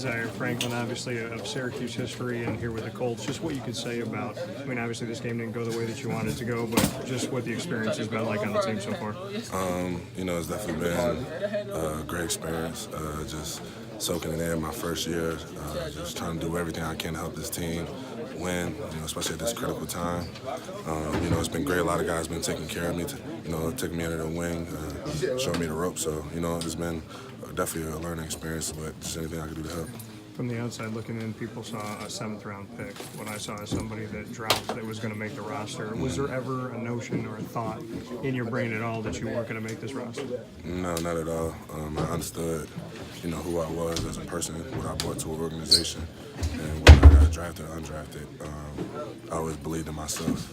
Zaire Franklin, obviously of Syracuse history, and here with the Colts. Just what you could say about, I mean, obviously this game didn't go the way that you wanted it to go, but just what the experience has been like on the team so far. It's definitely been a great experience. Just soaking it in my first year, just trying to do everything I can to help this team win, especially at this critical time. It's been great. A lot of guys been taking care of me, taking me under the wing, showing me the ropes. So, it's been definitely a learning experience, but just anything I can do to help. From the outside looking in, people saw a 7th-round pick. What I saw is somebody that dropped that was going to make the roster. Was there ever a notion or a thought in your brain at all that you weren't going to make this roster? No, not at all. I understood, who I was as a person, what I brought to an organization, and whether I got drafted or undrafted. I always believed in myself,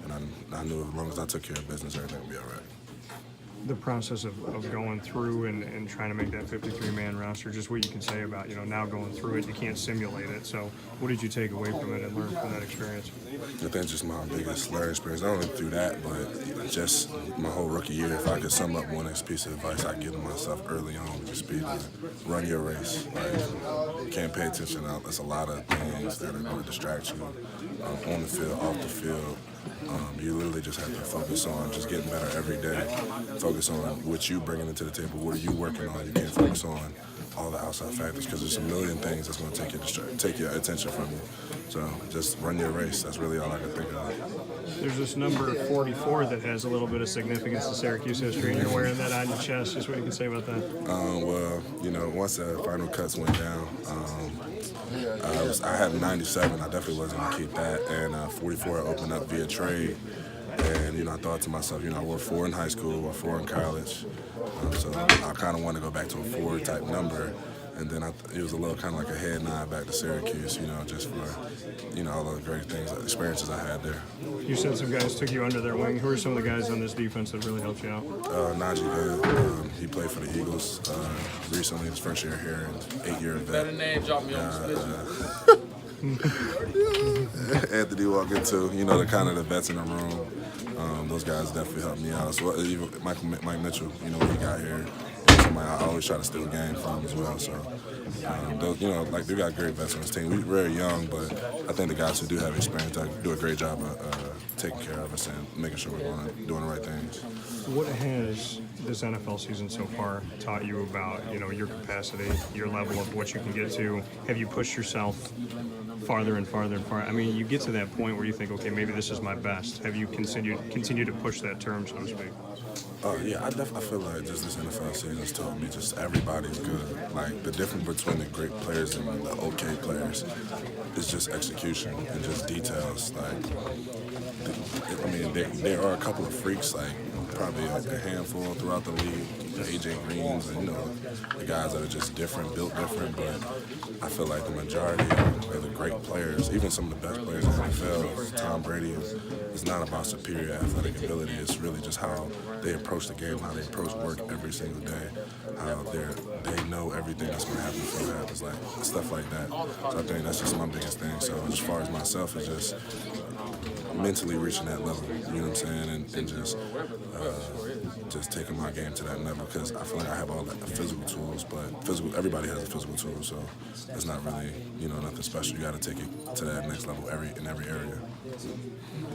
and I knew as long as I took care of business, everything would be all right. The process of going through and trying to make that 53-man roster, just what you can say about, now going through it, you can't simulate it. So what did you take away from it and learn from that experience? I think just my biggest learning experience, not only through that, but just my whole rookie year. If I could sum up one piece of advice I'd give to myself early on, would just be to run your race. Like, you can't pay attention out. There's a lot of things that are going to distract you on the field, off the field. You literally just have to focus on just getting better every day. Focus on what you bringing into the table. What are you working on? You can't focus on all the outside factors because there's a million things that's going to take your attention from you. So just run your race. That's really all I can think of. There's this number 44 that has a little bit of significance to Syracuse history, and you're wearing that on your chest. Just what you can say about that? Once the final cuts went down, I had 97. I definitely wasn't going to keep that. And 44 opened up via trade. And, I thought to myself, I wore 4 in high school, wore 4 in college. So I kind of wanted to go back to a 4 type number. And then it was a little kind of like a head nod back to Syracuse, just for, all the great things, experiences I had there. You said some guys took you under their wing. Who are some of the guys on this defense that really helped you out? Najee, he played for the Eagles recently, his first year here, and 8-year vet. Better name drop me on Anthony walking too, the kind of the vets in the room. Those guys definitely helped me out. As well, even Mike Mitchell, when he got here, somebody I always try to steal game from as well. So, they got great vets on this team. We're very young, but I think the guys who do have experience do a great job of taking care of us and making sure we're doing the right things. What has this NFL season so far taught you about, your capacity, your level of what you can get to? Have you pushed yourself farther and farther and farther? I mean, you get to that point where you think, okay, maybe this is my best. Have you continued to push that term, so to speak? Yeah, I definitely feel like just this NFL season has taught me just everybody's good. Like, the difference between the great players and the okay players is just execution and just details. Like, there are a couple of freaks, like probably a handful throughout the league, AJ Greens, and the guys that are just different, built different. But I feel like the majority of the great players, even some of the best players in the NFL, Tom Brady, it's not about superior athletic ability. It's really just how they approach the game, how they approach work every single day, how they know everything that's going to happen before it happens, like stuff like that. So I think that's just my biggest thing. So as far as myself, it's just mentally reaching that level, you know what I'm saying, and just taking my game to that level, because I feel like I have all the physical tools, but everybody has a physical tool, so it's not really, nothing special. You got to take it to that next level in every area.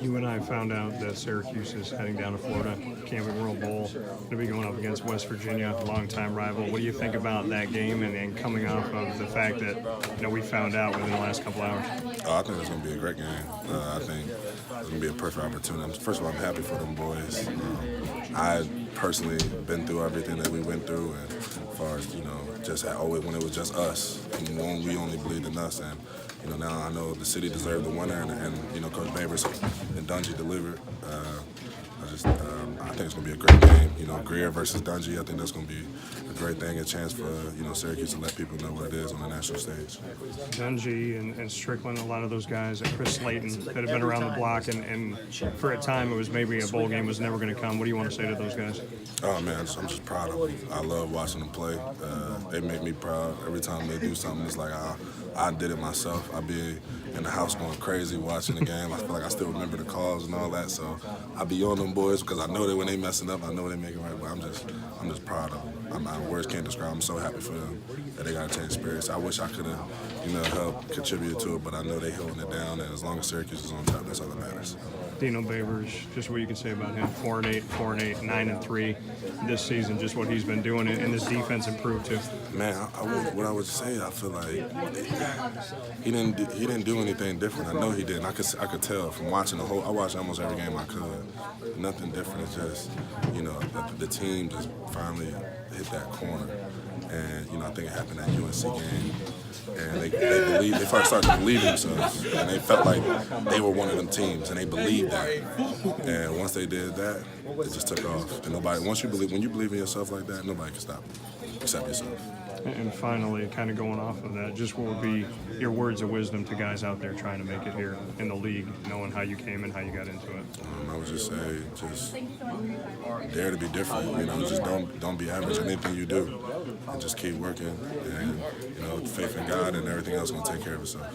You and I found out that Syracuse is heading down to Florida, Camping World Bowl, going to be going up against West Virginia, a longtime rival. What do you think about that game and coming off of the fact that, we found out within the last couple hours? I think it's going to be a great game. I think it's going to be a perfect opportunity. First of all, I'm happy for them boys. I personally been through everything that we went through, and as far as, just always when it was just us, and when we only believed in us, and now I know the city deserved the winner, and Coach Babers and Dungy delivered. I think it's going to be a great game. Greer versus Dungy, I think that's going to be a great thing, a chance for, Syracuse to let people know what it is on the national stage. Dungy and Strickland, a lot of those guys, and Chris Slayton, that have been around the block, and for a time it was maybe a bowl game was never going to come. What do you want to say to those guys? Oh, man, I'm just proud of them. I love watching them play. They make me proud. Every time they do something, it's like I did it myself. I be in the house going crazy watching the game. I feel like I still remember the calls and all that, so I be on them boys because I know that when they messing up, I know they make it right, but I'm just proud of them. My words can't describe. I'm so happy for them. that they got to take experience. I wish I could have, helped contribute to it, but I know they holding it down, and as long as Syracuse is on top, that's all that matters. Dino Babers, just what you can say about him, 4-8, 9-3 this season, just what he's been doing, and this defense improved too. Man, what I would say, I feel like he didn't do anything different. I know he didn't. I could tell from watching I watched almost every game I could. Nothing different. It's just, the team just finally hit that corner. And, I think it happened at UNC game. And they first started to believe in themselves. And they felt like they were one of them teams, and they believed that. And once they did that, it just took off. And when you believe in yourself like that, nobody can stop you, except yourself. And finally, kind of going off of that, just what would be your words of wisdom to guys out there trying to make it here in the league, knowing how you came and how you got into it? I would just say, just dare to be different. Just don't be average in anything you do, and just keep working. And faith in God, and everything else is gonna take care of itself.